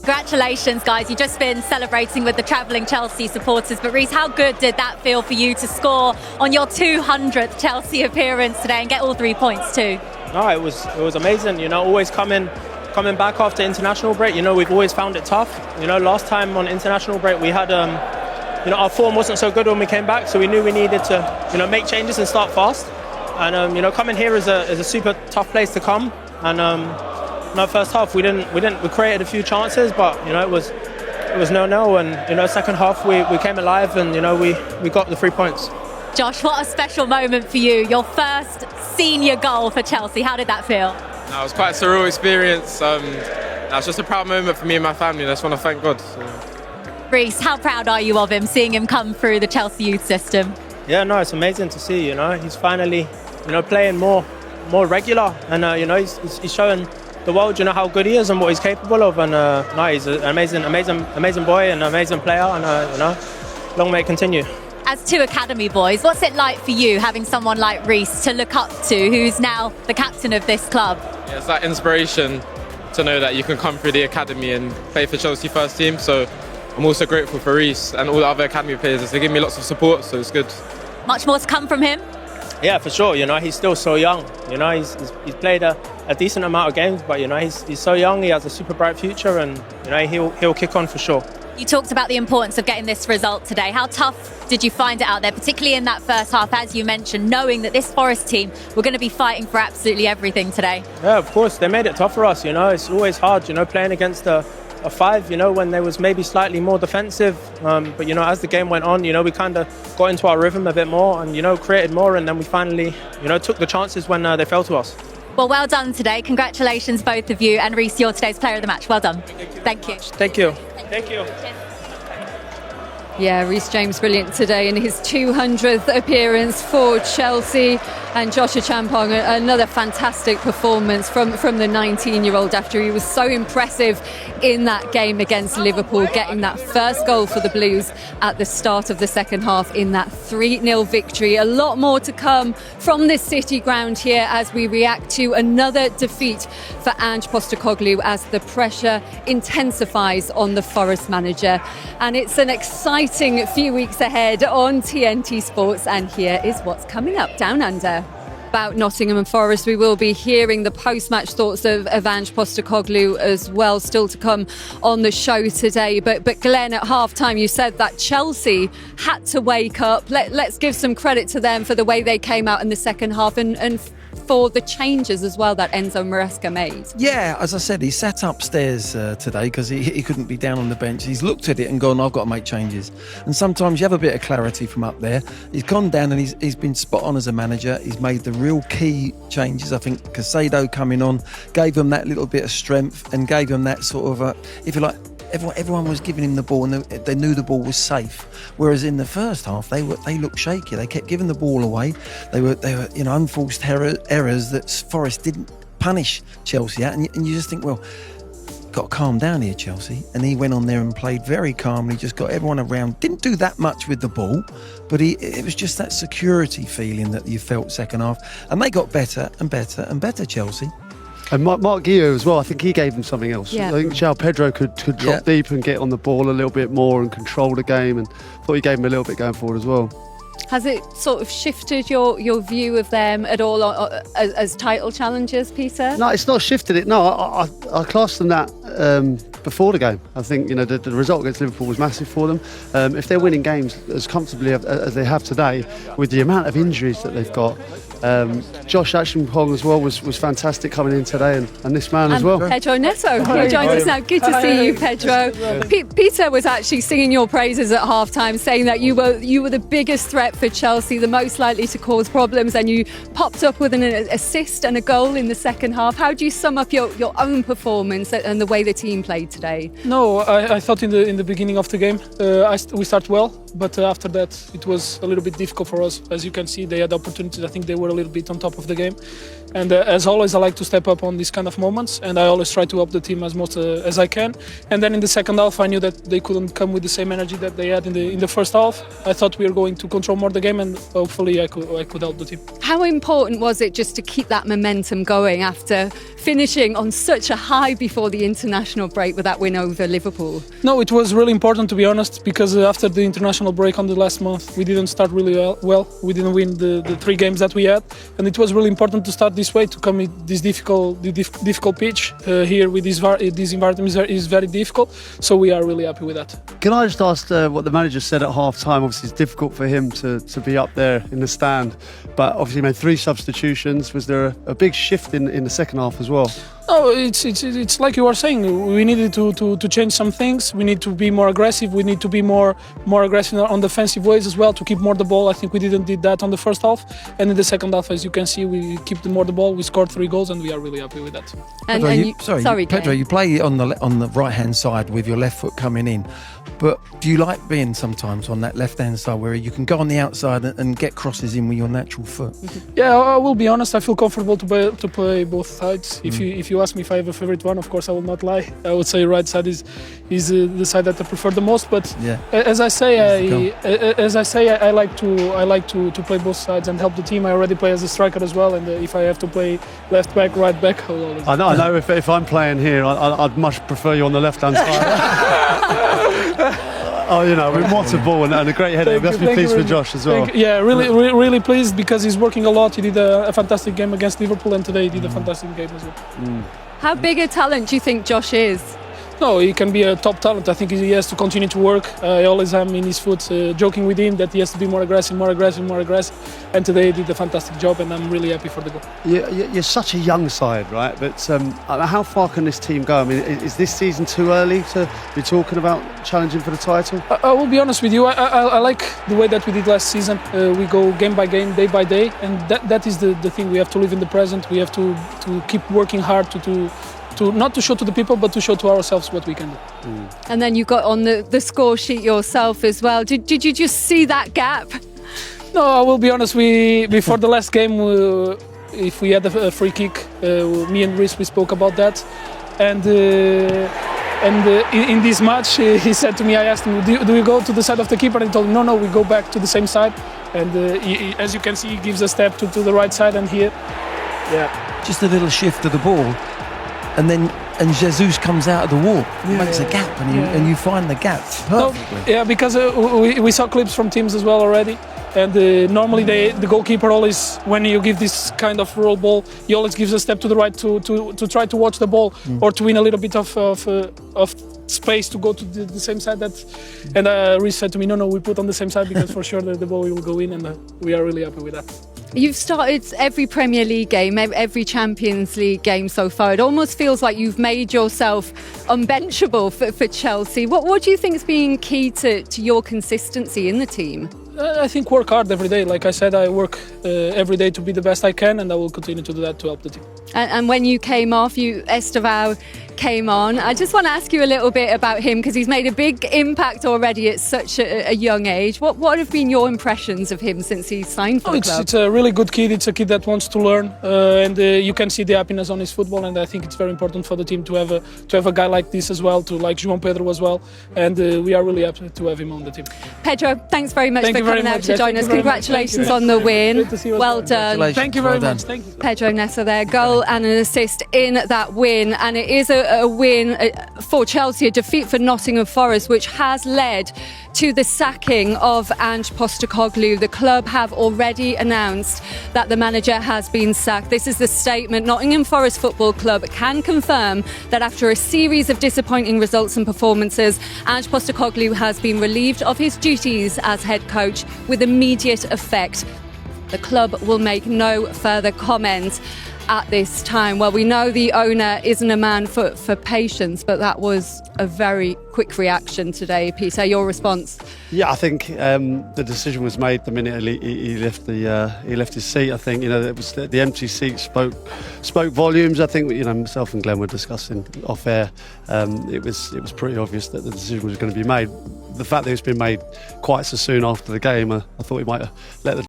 Congratulations, guys. You've just been celebrating with the travelling Chelsea supporters. But Reece, how good did that feel for you to score on your 200th Chelsea appearance today and get all 3 points too? No, it was amazing. You know, always coming back after international break. You know, we've always found it tough. You know, last time on international break we had, you know, our form wasn't so good when we came back, so we knew we needed to, you know, make changes and start fast. And you know, coming here is a super tough place to come. And in our first half, we created a few chances, but you know, it was 0-0. And you know, second half we came alive, and you know, we got the 3 points. Josh, what a special moment for you. Your first senior goal for Chelsea. How did that feel? No, it was quite a surreal experience. It was just a proud moment for me and my family. I just want to thank God. Reece, how proud are you of him, seeing him come through the Chelsea youth system? Yeah, no, it's amazing to see. You know, he's finally, you know, playing more regular, and you know, he's showing the world, you know, how good he is and what he's capable of. And no, he's an amazing boy and an amazing player. And you know, long may it continue. As two academy boys, what's it like for you having someone like Reece to look up to, who's now the captain of this club? Yeah, it's that inspiration to know that you can come through the academy and play for Chelsea first team. So I'm also grateful for Reece and all the other academy players. They give me lots of support, so it's good. Much more to come from him? Yeah, for sure. You know, he's still so young. You know, he's played a decent amount of games, but you know, he's so young. He has a super bright future, and you know, he'll kick on for sure. You talked about the importance of getting this result today. How tough did you find it out there, particularly in that first half, as you mentioned, knowing that this Forest team were going to be fighting for absolutely everything today? Yeah, of course. They made it tough for us. You know, it's always hard, you know, playing against a five, you know, when they was maybe slightly more defensive. But, you know, as the game went on, you know, we kind of got into our rhythm a bit more and, you know, created more. And then we finally, you know, took the chances when they fell to us. Well done today. Congratulations, both of you. And Reece, you're today's player of the match. Well done. Thank you. Thank you. Thank you. Yeah, Reece James brilliant today in his 200th appearance for Chelsea. And Josh Acheampong, another fantastic performance from the 19-year-old after he was so impressive in that game against Liverpool, getting that first goal for the Blues at the start of the second half in that 3-0 victory. A lot more to come from this City ground here as we react to another defeat for Ange Postecoglou as the pressure intensifies on the Forest manager. And it's an exciting few weeks ahead on TNT Sports, and here is what's coming up Down Under. About Nottingham Forest, we will be hearing the post-match thoughts of Ange Postecoglou as well, still to come on the show today. But Glenn, at half-time, you said that Chelsea had to wake up. Let's give some credit to them for the way they came out in the second half and for the changes as well that Enzo Maresca made. Yeah, as I said, he sat upstairs today because he couldn't be down on the bench. He's looked at it and gone, I've got to make changes. And sometimes you have a bit of clarity from up there. He's gone down and he's been spot on as a manager. He's made the real key changes. I think Casado coming on gave them that little bit of strength and gave them that sort of, if you like, everyone was giving him the ball and they knew the ball was safe. Whereas in the first half, they looked shaky. They kept giving the ball away. They were you know, unforced errors that Forest didn't punish Chelsea at. And you just think, well, got to calm down here, Chelsea. And he went on there and played very calmly, just got everyone around. Didn't do that much with the ball, but it was just that security feeling that you felt second half. And they got better and better and better, Chelsea. And Mark Guillot as well, I think he gave them something else. Yeah. I think João Pedro could drop deep and get on the ball a little bit more and control the game, and thought he gave him a little bit going forward as well. Has it sort of shifted your view of them at all as title challengers, Peter? No, it's not shifted it. No, I classed them that before the game. I think, you know, the result against Liverpool was massive for them. If they're winning games as comfortably as they have today, with the amount of injuries that they've got, Josh Acheampong as well was fantastic coming in today, and this man as well. Pedro Neto, who joins us now. Good to see you, Pedro. Peter was actually singing your praises at half-time, saying that you were the biggest threat for Chelsea, the most likely to cause problems, and you popped up with an assist and a goal in the second half. How do you sum up your own performance and the way the team played today? No, I thought in the beginning of the game we started well, but after that it was a little bit difficult for us. As you can see, they had opportunities. I think they were a little bit on top of the game, And as always, I like to step up on these kind of moments, and I always try to help the team as much as I can. And then in the second half, I knew that they couldn't come with the same energy that they had in the first half. I thought we were going to control more the game, and hopefully I could help the team. How important was it just to keep that momentum going after finishing on such a high before the international break with that win over Liverpool? No, it was really important, to be honest, because after the international break on the last month, we didn't start really well. We didn't win the 3 games that we had, and it was really important to start this way, to come with this difficult pitch here with this environment is very difficult. So we are really happy with that. Can I just ask what the manager said at half time? Obviously, it's difficult for him to be up there in the stand, but obviously he made 3 substitutions. Was there a big shift in the second half as well? Oh, it's like you were saying. We needed to change some things. We need to be more aggressive. We need to be more aggressive on defensive ways as well, to keep more the ball. I think we didn't did that on the first half, and in the second half, as you can see, we keep more the ball. We scored 3 goals, and we are really happy with that. Pedro, you play on the right hand side with your left foot coming in, but do you like being sometimes on that left hand side where you can go on the outside and get crosses in with your natural foot? Yeah, I will be honest. I feel comfortable to play both sides. If you ask me if I have a favorite one, of course I will not lie. I would say right side is the side that I prefer the most. But as I say, I like to play both sides and help the team. I already play as a striker as well, and if I have to play left back, right back, I will always. I know. If I'm playing here, I'd much prefer you on the left hand side. Oh, with what a ball and a great header. Let's be pleased for Josh as well. Really pleased, because he's working a lot. He did a fantastic game against Liverpool, and today he did a fantastic game as well. How big a talent do you think Josh is? No, he can be a top talent. I think he has to continue to work. I always am in his foot, joking with him that he has to be more aggressive. And today he did a fantastic job, and I'm really happy for the goal. You're such a young side, right? But how far can this team go? I mean, is this season too early to be talking about challenging for the title? I will be honest with you. I like the way that we did last season. We go game by game, day by day, and that is the thing. We have to live in the present. We have to keep working hard to not to show to the people, but to show to ourselves what we can do. And then you got on the score sheet yourself as well. Did you just see that gap? No, I will be honest. Before the last game, if we had a free kick, me and Reece, we spoke about that, and in this match, he said to me, I asked him, do we go to the side of the keeper? And he told me, no, we go back to the same side. And as you can see, he gives a step to the right side, and here, just a little shift of the ball. And Jesus comes out of the wall, makes a gap, and you find the gap perfectly. No, because we saw clips from teams as well already, and normally the goalkeeper always, when you give this kind of roll ball, he always gives a step to the right to try to watch the ball or to win a little bit of space to go to the same side. And Reece said to me, no, we put on the same side, because for sure the ball will go in, and we are really happy with that. You've started every Premier League game, every Champions League game so far. It almost feels like you've made yourself unbenchable for Chelsea. What do you think has been key to your consistency in the team? I think work hard every day. Like I said, I work every day to be the best I can, and I will continue to do that to help the team. And when you came off, Estevao came on. I just want to ask you a little bit about him, because he's made a big impact already at such a young age. What have been your impressions of him since he signed for the club? It's a really good kid. It's a kid that wants to learn, and you can see the happiness on his football. And I think it's very important for the team to have a guy like this as well, like João Pedro as well. And we are really happy to have him on the team. Pedro, thanks very much for coming out to join us. Congratulations on the win. Well done. Thank you very much. Thank you. Pedro Neto there, goal and an assist in that win, and it is a win for Chelsea, a defeat for Nottingham Forest, which has led to the sacking of Ange Postecoglou. The club have already announced that the manager has been sacked. This is the statement. Nottingham Forest Football Club can confirm that after a series of disappointing results and performances, Ange Postecoglou has been relieved of his duties as head coach with immediate effect. The club will make no further comments at this time. Well, we know the owner isn't a man for patience, but that was a very quick reaction today. Peter, your response? Yeah, I think the decision was made the minute he left his seat. I think it was the empty seat spoke volumes. I think myself and Glenn were discussing off air. It was pretty obvious that the decision was going to be made. The fact that it's been made quite so soon after the game, I thought he might have let the